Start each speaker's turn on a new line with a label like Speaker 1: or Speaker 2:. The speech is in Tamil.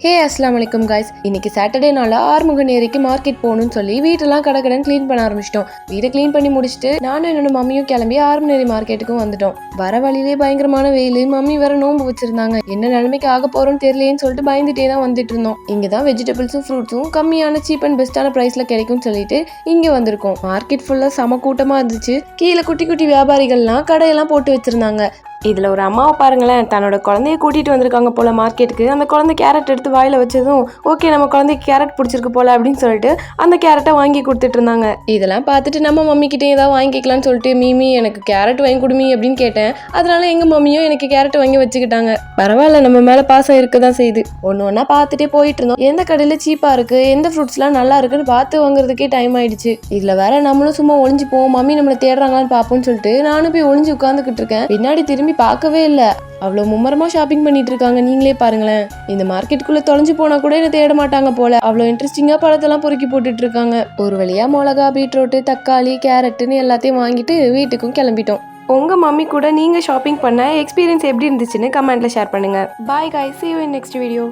Speaker 1: ஹே அஸ்லாம் வலைக்கம் காய்ஸ். இன்னைக்கு சாட்டர்டே நாள் ஆறுமுகநேரிக்கு மார்க்கெட் போகணும்னு சொல்லி வீட்டெல்லாம் கடகடன் க்ளீன் பண்ண ஆரம்பிச்சிட்டோம். வீட்டை க்ளீன் பண்ணி முடிச்சுட்டு நானும் என்னோட மம்மியும் கிளம்பி ஆறுமுகநேரி மார்க்கெட்டுக்கும் வந்துட்டோம். வர வழியிலே பயங்கரமான வெயில், மம்மி வேற நோம்பு வச்சிருந்தாங்க. என்ன நிலைமைக்கு ஆக போறோம்னு தெரியலேன்னு சொல்லிட்டு பயந்துட்டே தான் வந்துட்டு இருந்தோம். இங்கதான் வெஜிடபிள்ஸும் ஃப்ரூட்ஸும் கம்மியான சீப் அண்ட் பெஸ்டான பிரைஸ்ல கிடைக்கும்னு சொல்லிட்டு இங்க வந்திருக்கோம். மார்க்கெட் ஃபுல்லா சம கூட்டமா இருந்துச்சு. கீழே குட்டி குட்டி வியாபாரிகள்லாம் கடையெல்லாம் போட்டு வச்சிருந்தாங்க. இதில் ஒரு அம்மாவை பாருங்களேன், தன்னோட குழந்தைய கூட்டிகிட்டு வந்திருக்காங்க போல் மார்க்கெட்டுக்கு. அந்த குழந்தை கேரட் எடுத்து வாயில் வச்சதும் ஓகே நம்ம குழந்தைக்கு கேரட் பிடிச்சிருக்கு போல் அப்படின்னு சொல்லிட்டு அந்த கேரட்டை வாங்கி கொடுத்துட்டு இருந்தாங்க. இதெல்லாம் பார்த்துட்டு நம்ம மம்மிக்கிட்டே ஏதாவது வாங்கிக்கலாம்னு சொல்லிட்டு மீமி எனக்கு கேரட் வாங்கி கொடுமி அப்படின்னு கேட்டேன். அதனால எங்கள் மம்மியும் எனக்கு கேரட் வாங்கி வச்சுக்கிட்டாங்க. பரவாயில்ல, நம்ம மேலே பாசம் இருக்க தான் செய்யுது. ஒன்று ஒன்றா பார்த்துட்டே போயிட்டு இருந்தோம். எந்த கடையில் சீப்பாக இருக்குது, எந்த ஃப்ரூட்ஸ்லாம் நல்லா இருக்குன்னு பார்த்து வாங்குறதுக்கே டைம் ஆயிடுச்சு. இதில் வேற நம்மளும் சும்மா ஒளிஞ்சு போவோம், மம்மி நம்மளை தேடுறாங்களான்னு பார்ப்போம்னு சொல்லிட்டு நானும் போய் ஒளிஞ்சு உட்காந்துக்கிட்டு இருக்கேன். பின்னாடி திரும்பி பார்க்கவே இல்லை. அவ்வளோ மும்மரமா ஷாப்பிங் பண்ணிட்டு இருக்காங்க. நீங்களே பாருங்களேன். இந்த மார்க்கெட்டுக்குள்ள தொலைஞ்சு போனா கூட என்ன தேட மாட்டாங்க போல. அவ்வளோ இன்ட்ரெஸ்டிங்கா பழத்தெல்லாம் பொறுக்கி போட்டுட்டு இருக்காங்க. ஒரு வழியா மிளகா, பீட்ரூட்டு, தக்காளி, கேரட்டுன்னு எல்லாத்தையும் வாங்கிட்டு வீட்டுக்கும் கிளம்பிட்டோம். உங்க மம்மி கூட நீங்க ஷாப்பிங் பண்ண எக்ஸ்பீரியன்ஸ் எப்படி இருந்துச்சுன்னு கமெண்ட்ல ஷேர் பண்ணுங்க. Bye guys, see you in next video.